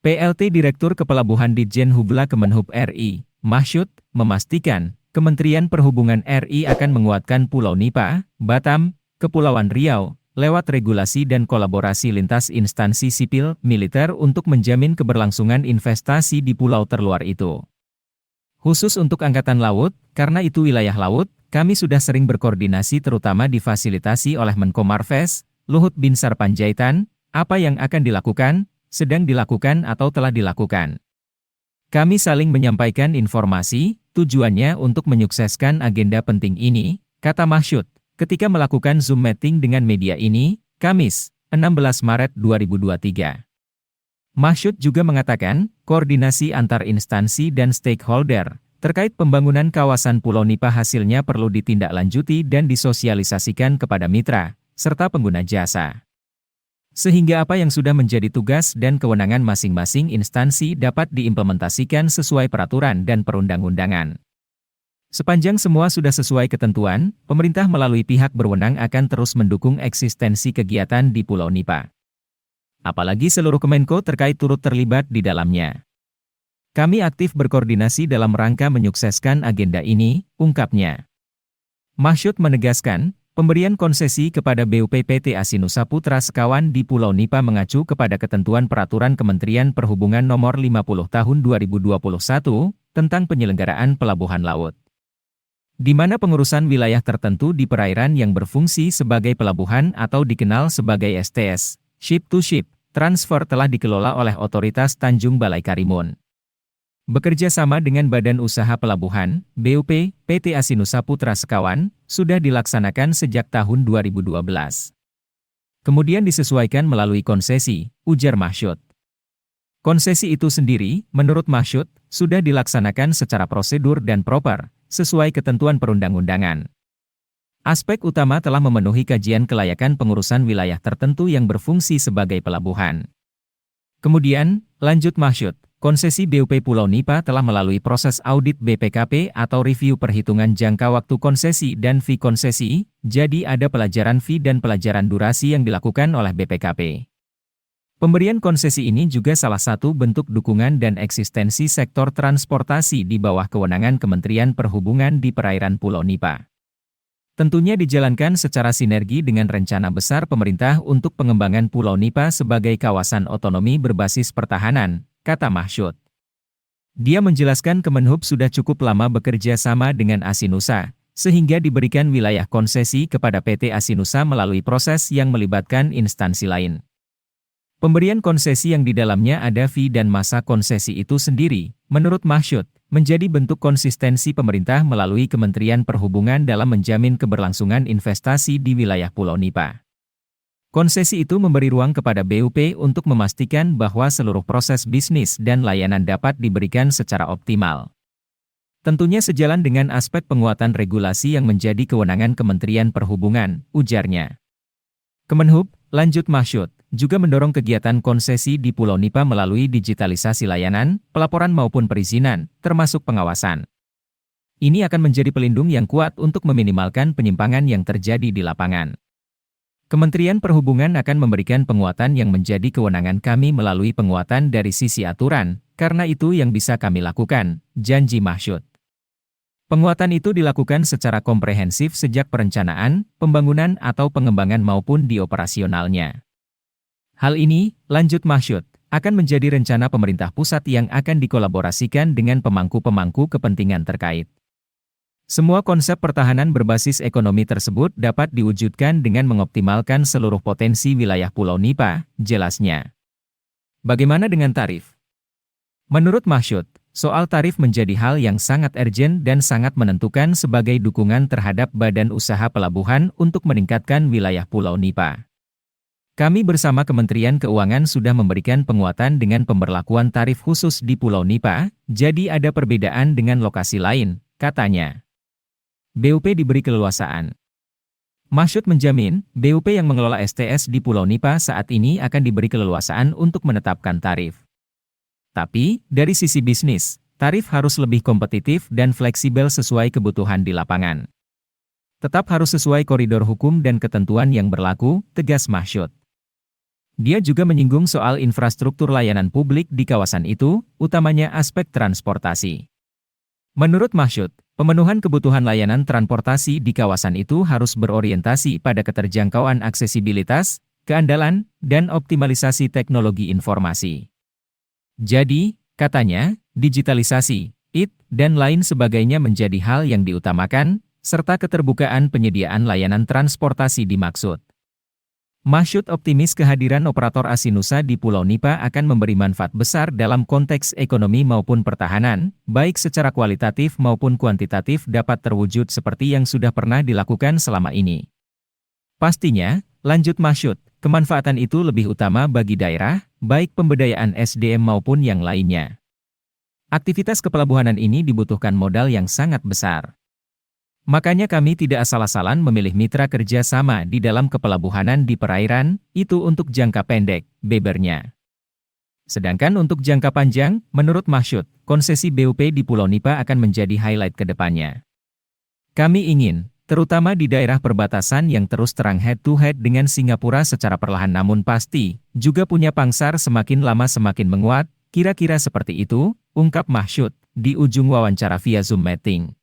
PLT Direktur Kepelabuhan Ditjen Hubla Kemenhub RI, Mahsyud, memastikan, Kementerian Perhubungan RI akan menguatkan Pulau Nipa, Batam, Kepulauan Riau, lewat regulasi dan kolaborasi lintas instansi sipil, militer untuk menjamin keberlangsungan investasi di pulau terluar itu. Khusus untuk Angkatan Laut, karena itu wilayah laut, kami sudah sering berkoordinasi terutama difasilitasi oleh Menko Marves, Luhut Binsar Panjaitan, apa yang akan dilakukan, sedang dilakukan atau telah dilakukan. Kami saling menyampaikan informasi, tujuannya untuk menyukseskan agenda penting ini, kata Mahsyud, ketika melakukan Zoom meeting dengan media ini, Kamis, 16 Maret 2023. Mahsyud juga mengatakan, koordinasi antar instansi dan stakeholder, terkait pembangunan kawasan Pulau Nipa hasilnya perlu ditindaklanjuti dan disosialisasikan kepada mitra, serta pengguna jasa. Sehingga apa yang sudah menjadi tugas dan kewenangan masing-masing instansi dapat diimplementasikan sesuai peraturan dan perundang-undangan. Sepanjang semua sudah sesuai ketentuan, pemerintah melalui pihak berwenang akan terus mendukung eksistensi kegiatan di Pulau Nipa. Apalagi seluruh Kemenko terkait turut terlibat di dalamnya. Kami aktif berkoordinasi dalam rangka menyukseskan agenda ini, ungkapnya. Mahsyud menegaskan, pemberian konsesi kepada BUP PT Asinusa Putra Sekawan di Pulau Nipa mengacu kepada ketentuan Peraturan Kementerian Perhubungan Nomor 50 Tahun 2021 tentang penyelenggaraan pelabuhan laut. Di mana pengurusan wilayah tertentu di perairan yang berfungsi sebagai pelabuhan atau dikenal sebagai STS, Ship to Ship, Transfer telah dikelola oleh Otoritas Tanjung Balai Karimun. Bekerja sama dengan Badan Usaha Pelabuhan, BUP, PT Asinusa Putra Sekawan, sudah dilaksanakan sejak tahun 2012. Kemudian disesuaikan melalui konsesi, ujar Mahsyud. Konsesi itu sendiri, menurut Mahsyud, sudah dilaksanakan secara prosedur dan proper, sesuai ketentuan perundang-undangan. Aspek utama telah memenuhi kajian kelayakan pengurusan wilayah tertentu yang berfungsi sebagai pelabuhan. Kemudian, lanjut Mahsyud, konsesi BUP Pulau Nipa telah melalui proses audit BPKP atau review perhitungan jangka waktu konsesi dan fee konsesi, jadi ada pelajaran fee dan pelajaran durasi yang dilakukan oleh BPKP. Pemberian konsesi ini juga salah satu bentuk dukungan dan eksistensi sektor transportasi di bawah kewenangan Kementerian Perhubungan di perairan Pulau Nipa. Tentunya dijalankan secara sinergi dengan rencana besar pemerintah untuk pengembangan Pulau Nipa sebagai kawasan otonomi berbasis pertahanan, kata Mahsyud. Dia menjelaskan Kemenhub sudah cukup lama bekerja sama dengan Asinusa, sehingga diberikan wilayah konsesi kepada PT Asinusa melalui proses yang melibatkan instansi lain. Pemberian konsesi yang di dalamnya ada fee dan masa konsesi itu sendiri, menurut Mahsyud, menjadi bentuk konsistensi pemerintah melalui Kementerian Perhubungan dalam menjamin keberlangsungan investasi di wilayah Pulau Nipa. Konsesi itu memberi ruang kepada BUP untuk memastikan bahwa seluruh proses bisnis dan layanan dapat diberikan secara optimal. Tentunya sejalan dengan aspek penguatan regulasi yang menjadi kewenangan Kementerian Perhubungan, ujarnya. Kemenhub, lanjut Mahsyud, juga mendorong kegiatan konsesi di Pulau Nipa melalui digitalisasi layanan, pelaporan maupun perizinan, termasuk pengawasan. Ini akan menjadi pelindung yang kuat untuk meminimalkan penyimpangan yang terjadi di lapangan. Kementerian Perhubungan akan memberikan penguatan yang menjadi kewenangan kami melalui penguatan dari sisi aturan, karena itu yang bisa kami lakukan, janji Mahsyud. Penguatan itu dilakukan secara komprehensif sejak perencanaan, pembangunan atau pengembangan maupun di operasionalnya. Hal ini, lanjut Mahsyud, akan menjadi rencana pemerintah pusat yang akan dikolaborasikan dengan pemangku-pemangku kepentingan terkait. Semua konsep pertahanan berbasis ekonomi tersebut dapat diwujudkan dengan mengoptimalkan seluruh potensi wilayah Pulau Nipa, jelasnya. Bagaimana dengan tarif? Menurut Mahsyud, soal tarif menjadi hal yang sangat urgent dan sangat menentukan sebagai dukungan terhadap Badan Usaha Pelabuhan untuk meningkatkan wilayah Pulau Nipa. Kami bersama Kementerian Keuangan sudah memberikan penguatan dengan pemberlakuan tarif khusus di Pulau Nipa, jadi ada perbedaan dengan lokasi lain, katanya. BUP diberi keleluasaan. Mahsyud menjamin, BUP yang mengelola STS di Pulau Nipa saat ini akan diberi keleluasaan untuk menetapkan tarif. Tapi, dari sisi bisnis, tarif harus lebih kompetitif dan fleksibel sesuai kebutuhan di lapangan. Tetap harus sesuai koridor hukum dan ketentuan yang berlaku, tegas Mahsyud. Dia juga menyinggung soal infrastruktur layanan publik di kawasan itu, utamanya aspek transportasi. Menurut Mahsyud, pemenuhan kebutuhan layanan transportasi di kawasan itu harus berorientasi pada keterjangkauan aksesibilitas, keandalan, dan optimalisasi teknologi informasi. Jadi, katanya, digitalisasi, dan lain sebagainya menjadi hal yang diutamakan, serta keterbukaan penyediaan layanan transportasi dimaksud. Mahsyud optimis kehadiran operator Asinusa di Pulau Nipa akan memberi manfaat besar dalam konteks ekonomi maupun pertahanan, baik secara kualitatif maupun kuantitatif dapat terwujud seperti yang sudah pernah dilakukan selama ini. Pastinya, lanjut Mahsyud, kemanfaatan itu lebih utama bagi daerah, baik pemberdayaan SDM maupun yang lainnya. Aktivitas kepelabuhanan ini dibutuhkan modal yang sangat besar. Makanya kami tidak asal-asalan memilih mitra kerja sama di dalam kepelabuhanan di perairan, itu untuk jangka pendek, bebernya. Sedangkan untuk jangka panjang, menurut Mahsyud, konsesi BUP di Pulau Nipa akan menjadi highlight ke depannya. Kami ingin, terutama di daerah perbatasan yang terus terang head-to-head dengan Singapura secara perlahan namun pasti, juga punya pangsar semakin lama semakin menguat, kira-kira seperti itu, ungkap Mahsyud, di ujung wawancara via Zoom meeting.